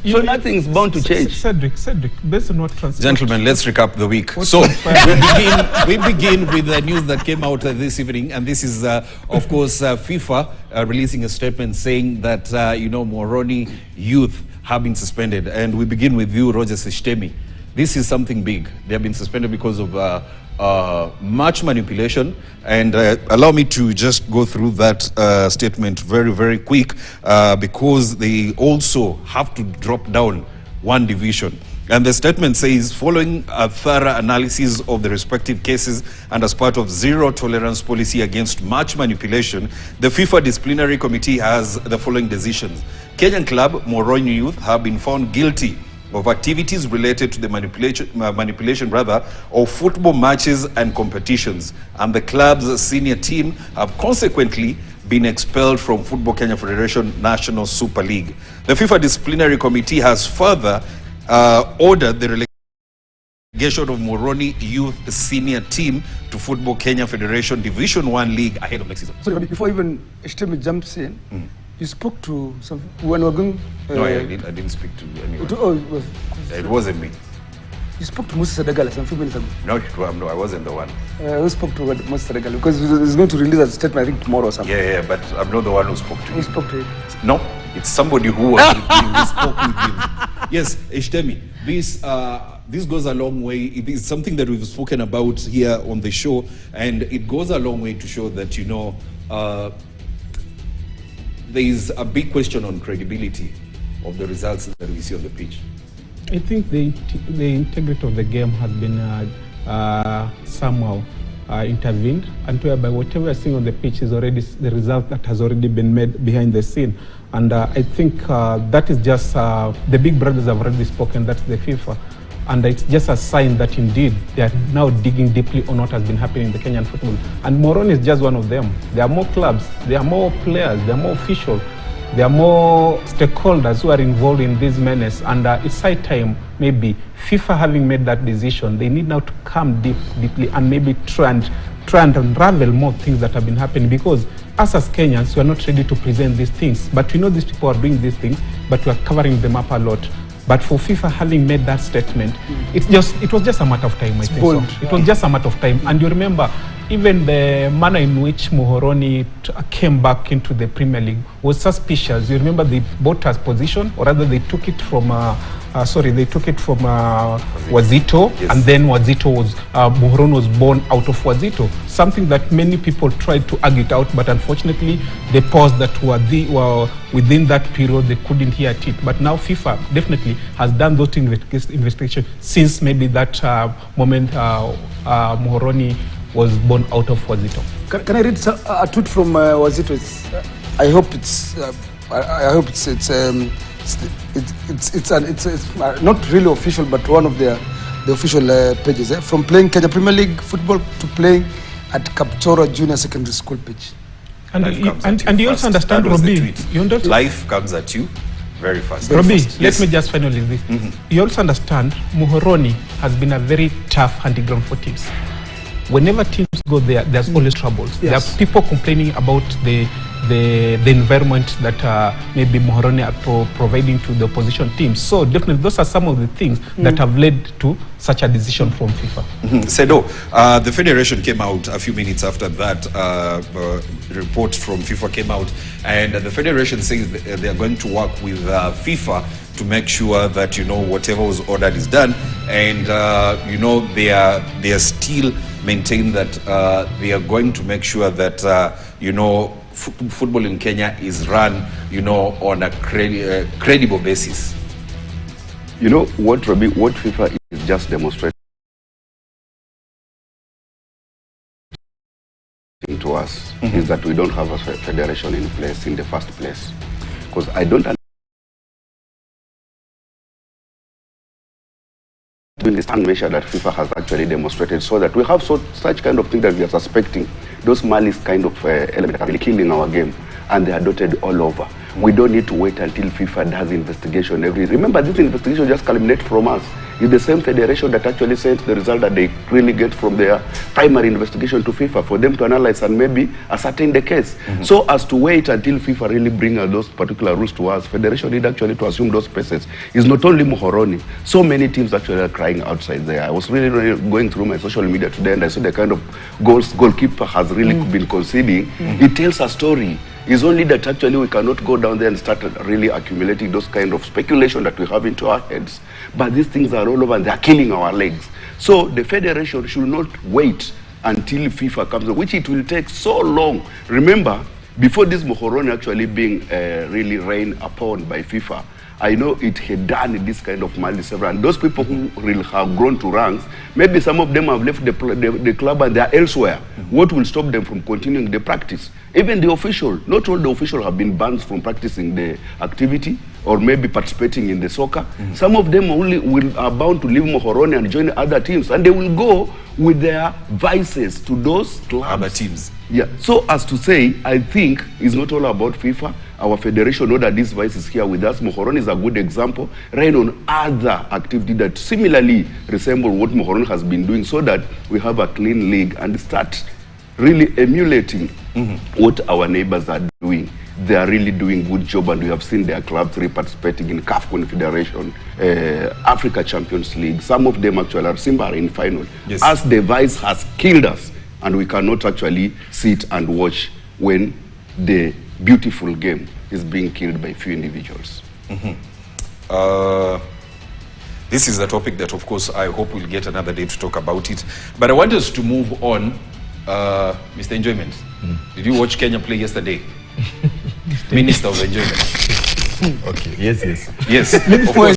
So nothing's bound to change. Cedric, based on what transpired. Gentlemen, let's recap the week. So we begin with the news that came out this evening, and this is, of course, FIFA releasing a statement saying that, Muhoroni Youth have been suspended. And we begin with you, Roger Sishtemi. This is something big. They have been suspended because of match manipulation, and allow me to just go through that statement very, very quick, because they also have to drop down one division. And the statement says, following a thorough analysis of the respective cases and as part of zero tolerance policy against match manipulation, the FIFA disciplinary committee has the following decisions. Kenyan club Muhoroni Youth have been found guilty of activities related to the manipulation of football matches and competitions, and the club's senior team have consequently been expelled from Football Kenya Federation National Super League. The FIFA disciplinary committee has further ordered the relegation of Muhoroni Youth senior team to Football Kenya Federation Division 1 League ahead of next season. Sorry, before even Shtemi jumps in, you spoke to some when we were going. No, I didn't speak to anyone. It wasn't me. You spoke to Moses Adagala some few minutes ago. No, I wasn't the one. Who spoke to Moses Adagala? Because he's going to release a statement, I think, tomorrow or something. Yeah, but I'm not the one who spoke to him. Who spoke to him? No, it's somebody who was with him, who spoke with him. Yes, Shtemi, this goes a long way. It is something that we've spoken about here on the show, and it goes a long way to show that, there is a big question on credibility of the results that we see on the pitch. I think the integrity of the game has been somehow intervened, and whereby whatever we're seeing on the pitch is already the result that has already been made behind the scene. And I think that is just, the big brothers have already spoken, that's the FIFA. And it's just a sign that indeed they are now digging deeply on what has been happening in the Kenyan football. And Muhoroni is just one of them. There are more clubs, there are more players, there are more officials, there are more stakeholders who are involved in this menace. And it's high time, maybe, FIFA having made that decision, they need now to come deeply and maybe try and unravel more things that have been happening, because us as Kenyans, we are not ready to present these things. But we know these people are doing these things, but we are covering them up a lot. But for FIFA having made that statement, it was just a matter of time, I think so. It was just a matter of time. And you remember, even the manner in which Muhoroni came back into the Premier League was suspicious. You remember they bought us position, or rather they took it from Wazito, yes. And then Muhoroni was born out of Wazito. Something that many people tried to argue it out, but unfortunately, the powers that were within that period, they couldn't hear it. But now FIFA definitely has done those investigations since maybe that moment Muhoroni was born out of Wazito. Can I read a tweet from Wazito? I hope it's not really official, but one of the official pages. From playing Kenya Premier League football to playing at Kapchora Junior Secondary School pitch. And you also understand, Robbie. Life comes at you very fast. Robbie, let me just finally this. You also understand, Muhoroni has been a very tough hunting ground for teams. Whenever teams go there, there's always troubles. Yes. There are people complaining about the environment that maybe Muhoroni are providing to the opposition teams. So definitely those are some of the things that have led to such a decision from FIFA. Sedo, the federation came out a few minutes after that report from FIFA came out, and the federation says they are going to work with FIFA to make sure that whatever was ordered is done, and they are still maintain that they are going to make sure that football in Kenya is run on a credible basis. What FIFA is just demonstrating to us is that we don't have a federation in place in the first place, because I don't the stand measure that FIFA has actually demonstrated, so that we have such kind of thing that we are suspecting, those malice kind of elements are really killing our game, and they are dotted all over. We don't need to wait until FIFA does investigation remember, this investigation just culminates from us. It's the same federation that actually sent the result that they really get from their primary investigation to FIFA for them to analyze and maybe ascertain the case. So as to wait until FIFA really bring those particular rules to us, federation need actually to assume those spaces. It's not only Muhoroni. So many teams actually are crying outside there. I was really going through my social media today and I saw the kind of goals goalkeeper has really been conceding. It tells a story. It's only that actually we cannot go down there and start really accumulating those kind of speculation that we have into our heads. But these things are all over and they're killing our legs. So the federation should not wait until FIFA comes, which it will take so long. Remember, before this Muhoroni actually being really rained upon by FIFA, I know it had done this kind of malice several. And those people who really have grown to ranks, maybe some of them have left the club and they are elsewhere. What will stop them from continuing the practice? Even the official, not all the officials have been banned from practicing the activity or maybe participating in the soccer. Some of them only are bound to leave Muhoroni and join other teams, and they will go with their vices to those clubs. Other teams. Yeah, so as to say, I think it's not all about FIFA. Our federation know that this vice is here with us. Muhoroni is a good example. Rain on other activity that similarly resemble what Muhoroni has been doing, so that we have a clean league and start really emulating what our neighbors are doing. They are really doing good job, and we have seen their clubs really participating in CAF Confederation, Africa Champions League. Some of them actually are Simba in final. Yes. As the vice has killed us, and we cannot actually sit and watch when the beautiful game is being killed by few individuals. This is a topic that, of course, I hope we'll get another day to talk about it. But I want us to move on. Mr. Enjoyment, did you watch Kenya play yesterday? Minister of Enjoyment. Okay. Yes. Yes. Of course.